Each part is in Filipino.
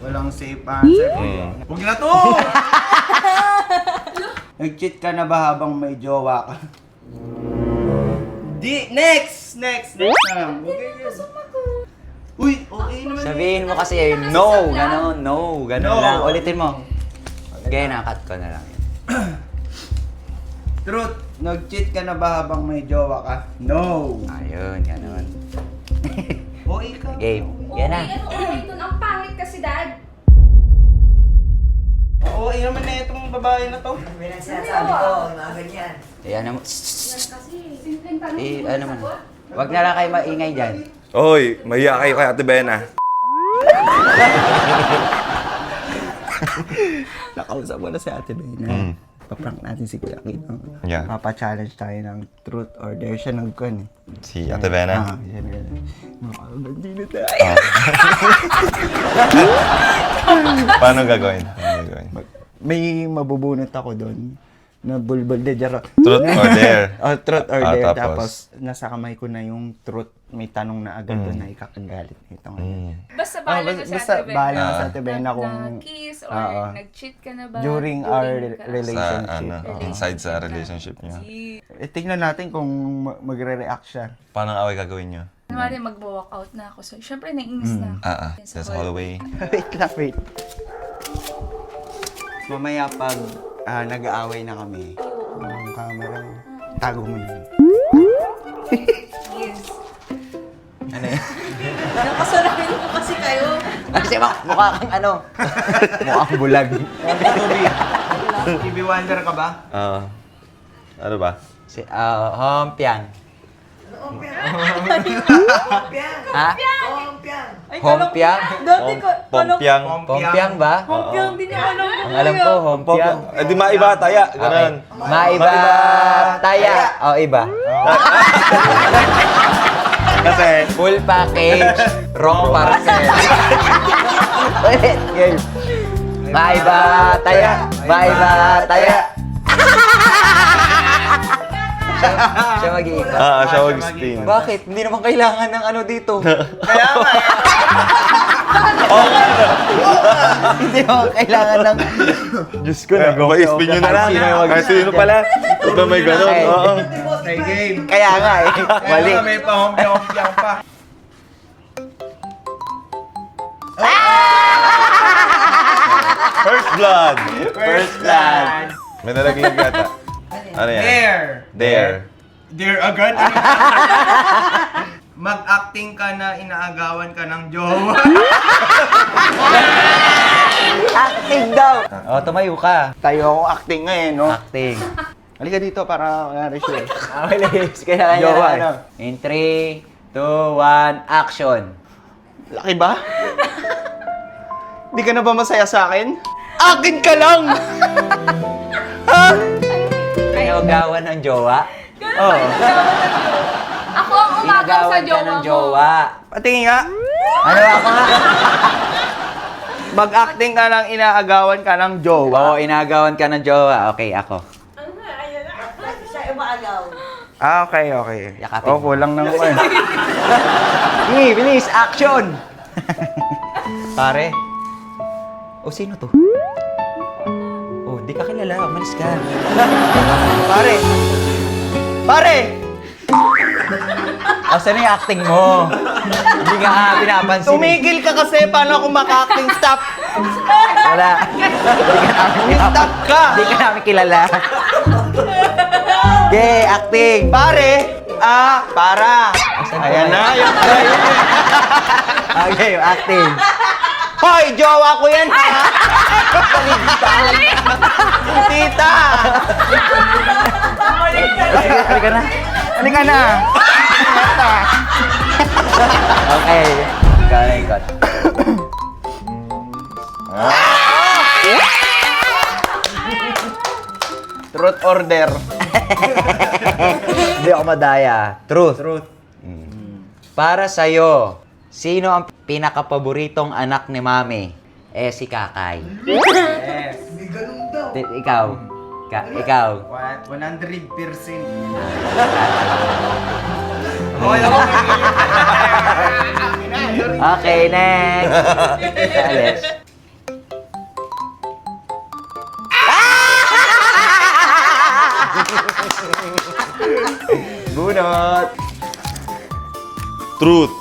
Walang safe answer. Huwag na to! Nag-cheat ka na ba habang may jowa ka? Di! Next na lang. Uy, okay naman. Sabihin mo kasi, no, gano'n, no, gano'n No. lang. Ulitin mo. Sige, nakat ko na lang yun. Truth, nag-cheat ka na ba habang may jowa ka? No! Ayun, gano'n. O ikaw. Game. Yan na. Ano okay dun? Ang pangit kasi, Dad. Oo, naman na itong babae na to. Sinasabi ko, mga ganyan. Yan na mo. Yan kasi. Simpleng tanong. Ano man. Wag na lang kayo maingay dyan. Oy, mahiya kayo kay Ate Bena. Nakausap ko na si Ate Bena. Paprank natin si Kuya Kino. Yeah. Papa-challenge tayo ng truth or dare. Siya nag-con eh. Si Ate Bena. Yan. Makakabandi na tayo. Paano gagawin? May mabubunot ako doon na bulbul de jaro. Truth or dare? Truth or dare. Tapos? Tapos, nasa kamay ko na yung truth. May tanong na agad doon na ikakagalit nito ngayon. Basta bahala na sa Basta Ate Bena. bahala na sa Ate Bena kung Nag-kiss or Oo. nag-cheat ka na ba? during our Sa, relationship. inside sa relationship niyo. Tingnan natin kung magre-react siya. Paano ang away gagawin niyo? Kunwari mag-walkout na ako. So, syempre, naiinis na ako. Sa hallway. wait. Mamaya pag nag-aaway na kami, yung camera, tago mo yun. Yes. Ano yan? Nakasalamin mo kasi kayo. Kasi mukha kang ano. Mukhang bulag. TV Wonder ka ba? Ano ba? Si, Hompiang. Hompiang. Ha? Hompiang. Hompiang? Dati ko, Pompiang. Hompiang ba? Hompiang din yung alam ko. Ang alam ko, hompiang. Eh di maiba, taya. Ganun. Maiba, taya. O, iba. Kasi, Full package, wrong parcel. Ulit, game. Maiba, taya. Maiba, taya. Siya mag-iiba. siya mag-spin. Bakit? Hindi naman kailangan ng ano dito. Kaya nga eh. Hindi naman kailangan ng... Diyos ko, nag-spin nyo na lang. Ay, sino pala? Ito may ganun. Okay. Oo. May game. Kaya nga eh. Mali. Kaya nga may pa-hompiang pa. First blood. First blood. May nalaglag yata. Ano yan? Dare. Dare agad. Mag-acting ka na inaagawan ka ng jowa. Acting daw. O, tumayo ka. Tayo ako acting ngayon, no? Acting. Halika dito para wala rin siya. Bilis. Kailangan Jowa niya eh. ano. In 3, 2, 1, action. Laki ba? Di ka na ba masaya sa akin? Akin ka lang! Inagawan ng jowa. Oo. Ako ang umagaw sa Inagawan ka jowa ng mo. jowa. Patingin nga. Ano ako nga? Mag-acting ka lang inaagawan ka ng jowa. Oo, inagawan ka ng jowa. Okay, ako. Siya umaagaw. Okay. Yakapin Oh, mo. kulang na naman. Sige, bilis, action! Pare. O, sino to? Oh, di ka kilala. Umalis ka. Pare! O, saan yung acting mo? Hindi nga pinapansin. Tumigil ka kasi paano ako maka-acting stop? Wala. Stop ka! Hindi ka namin kilala. Okay, acting. Pare! Para! Ayan na, yung Okay, yung acting. Hoy, jowa ko yan! Tita! Halika na. Halika na! Okay. Ikaw na ikot. Truth or dare? Hindi ako madaya. Truth. Truth. Para sa'yo, sino ang pinakapaboritong anak ni Mami? Eh, si Kakay. Yes. May ganun daw. Ikaw. Ikaw. 100%. Okay, next. Alis. Junot! Truth.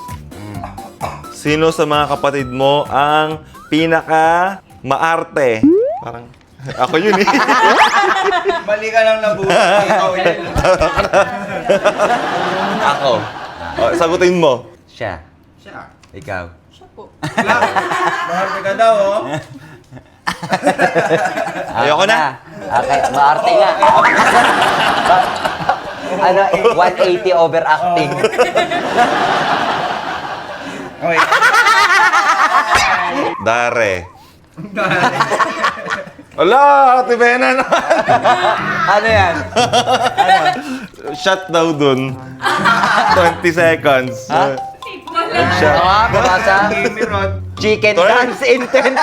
Sino sa mga kapatid mo ang pinaka maarte? Parang, ako yun eh. Bali ka lang nabuhay. Ikaw yun. Ako. Oh, sagutin mo. Siya. Siya. Ikaw. Siya po. Mahal ka daw, oh. Ayoko na. Okay, maarte nga. Ano, 180 overacting. Okay. Dare. Ala, Ate Bena naman. Ano yan? Shot daw dun. 20 seconds. Ha? Shot. Babasa. Kimi Rod. Chicken Correct. dance in 20 seconds.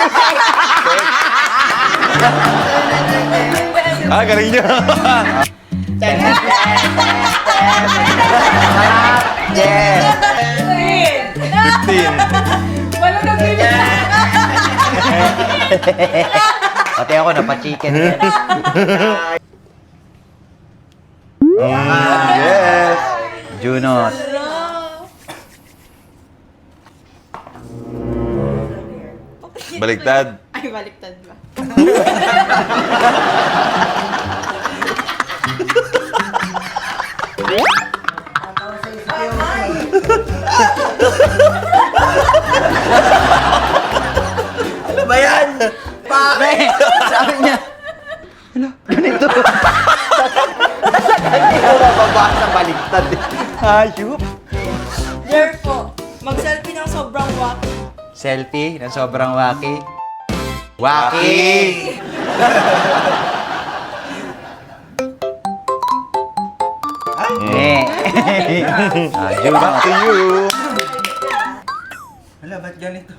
Galing niya. Yes. 15. Wala na Pati ako, napa-chicken din. Yes. Junot. Baliktad. Ay, baliktad ba? Ano ba yan? Pre, sabi niya, ano, ganito. Hindi ko nababasa baliktad. Hayop. Dare po. Mag-selfie ng sobrang wacky. Selfie na sobrang wacky. Wacky! Eh. Junot. Back to you. Wala, ba't ganito?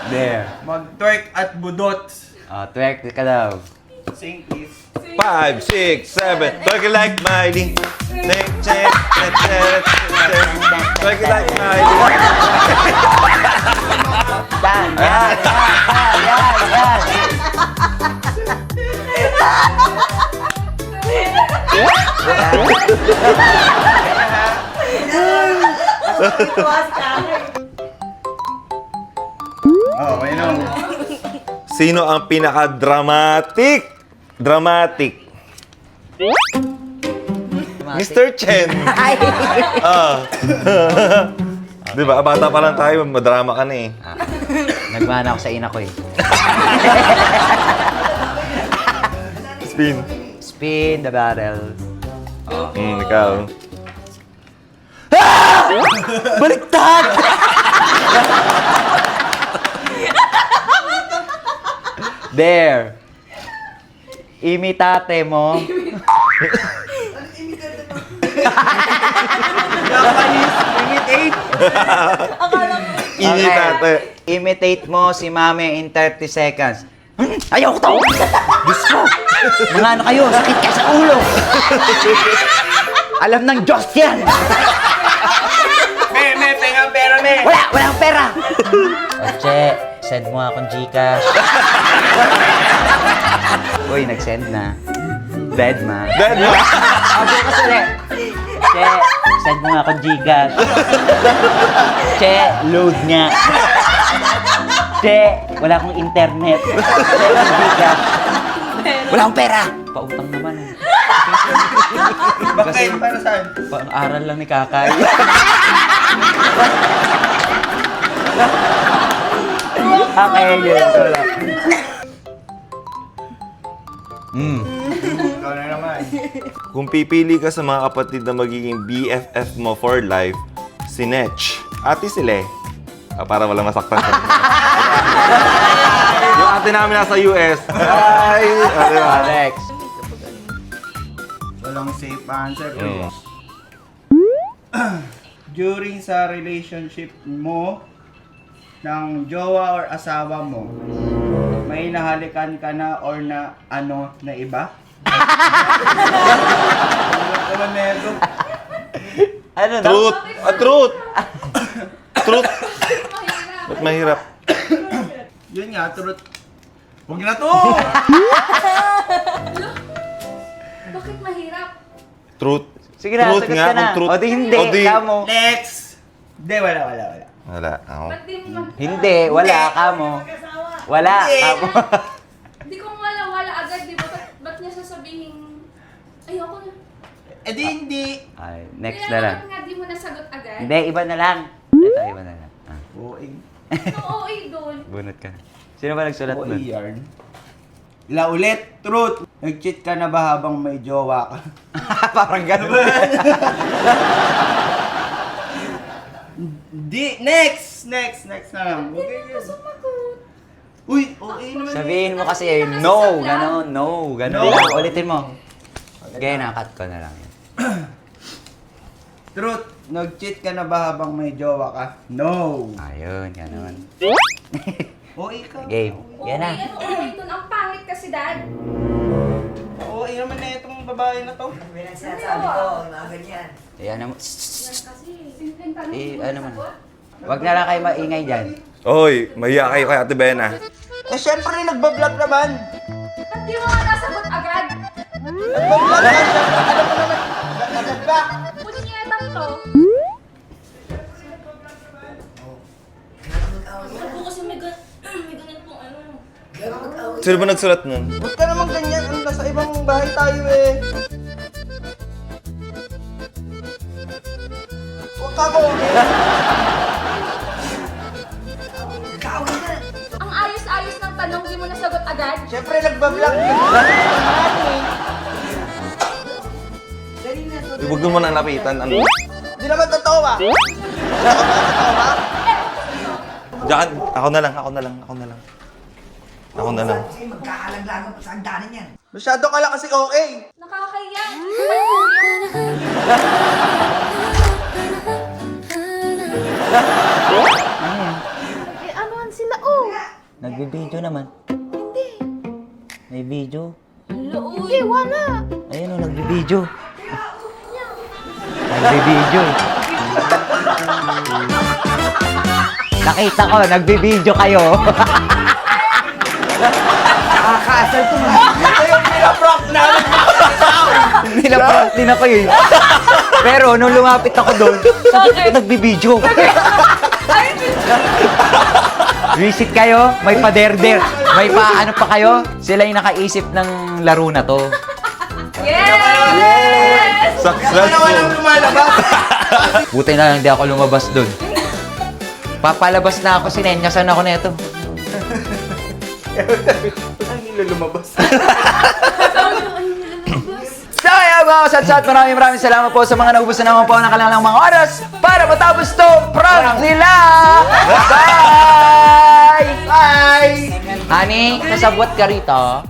There. Mag-twerk at budot. Twerk ka daw. Sing, please. 5, 6, 7. Twerk it like Miley. Check, check, check, check, check. Twerk it like Miley. Yan, yan, yan, yan. Tuwas ka. Oh, may no. Sino ang pinaka-dramatic? Dramatic. Mr. Chen. Ah. Di ba? Bata pa lang tayo, madrama ka na eh. Nagmana ako sa ina ko eh. Spin. Spin the barrel. Ikaw. Baliktad! There. Imitate mo. Japanese, imitate. Imitate. Imitate mo si Mami in 30 seconds. Ayaw ko to! Diyos ko! Mga ano kayo, sakit ka sa ulo! Alam ng Diyos yan! May pengang pera, me. Walang pera! Oche, send mo akong Gcash. Uy, nag-send na. Dead ma. Dead ma. Ako kasi ulit. Che, send mo akong Gcash. Che, load nga. Che, wala akong internet. Che, Gcash. Wala akong pera! Pautang naman eh. Bakit? Para saan? Pang-aral lang ni Kakay. Okay, yun. Wala. Ikaw na naman. Kung pipili ka sa mga kapatid na magiging BFF mo for life, si Netch, Ate Sile, para walang masaktan ka. Yung ate namin nasa US. Hi! Alex. Walang safe answer. Mm. During sa relationship mo ng jowa or asawa mo, may nahalikan ka na or na ano na iba? Ano na? Truth! Truth! Truth! Ba't mahirap? Yun nga, truth. Huwag na to! Bakit mahirap? Truth. Sige na, Truth sagot nga, ka na. kung truth. O di hindi, kamo. Next! Hindi, wala. Wala. Ako. Ba't di mo Hindi, wala, kamo. Wala, kamo. Hindi ko wala agad, di ba? Ba't niya sasabihin, ayoko na. Eh di hindi. Ay, next Kaya na lang. bakit nga di mo nasagot agad? Hindi, iba na lang. Ito, iba na lang. Ah, OA. Oo, doon. bunot ka. Sino ba nagsulat OA nun? yarn. Ila ulit, truth. Nag-cheat ka na ba habang may jowa ka? Parang ganun. Di, next na lang. Hindi na ako sumagot. Uy, OA naman. Sabihin mo kasi, no, gano'n, no, gano'n. No. Ulitin mo. Okay, nakat ko na lang yan. Truth, nag-cheat ka na ba habang may jowa ka? No. Ayun, gano'n. OA ka. Game. Yan na. Ano, okay doon. Ang pangit kasi, Dad. OA naman na itong babae na to. Sinasabi ko, mga ganyan. Eh, ano mo? Yan kasi. Simpleng tanong. Eh, di mo ano mo? nasagot. Wag na lang kayo maingay dyan. Oy, mahiya kayo kay Ate Bena. Eh, syempre, nagbablog naman. Ba't di mo nga nasagot agad? Nagbablog ka, syempre, alam mo naman. Agad ba? Punyetang to. Ako kasi may ganun pong ano. Sino ba nagsulat nun? Huwag ka naman ganyan. Ano, nasa ibang bahay tayo eh. Huwag ka ko. Ang ayos-ayos ng tanong, di mo nasagot agad? Syempre, nagbablog. Huwag mo nang lapitan. Ano? Hindi naman totoo ba? Totoo ba? Diyan, ako na lang. Magkaalaglagan pa sa hagdanan yan. Masyado ka lang kasi okay. Nakakahiya. Eh, anuhan sila, oh! Nagbe-video naman. Hindi. May video. Hindi, wala. Ayun o, nagbe-video. Nagbe-video eh. Nakita ko, nagbe-video kayo. Nakakasal to man. Ito yung pinaprank namin. Nilaprank din ako eh. Pero nung lumapit ako doon, sabi ko, nagbe-video. Visit kayo, may pa-derder, may pa-ano pa kayo. Sila yung nakaisip ng laro na to. Yes! Ano Successful. walang lumalabas? Buti na lang di ako lumabas doon. Papalabas na ako, sinenyasan ako nito. Ang nila lumabas. So, ayan mga kasatsat, maraming salamat po sa mga naubusan naman po ng kanilang mga oras para matapos to prank nila! Bye! Bye! Honey, nasabwat ka rito.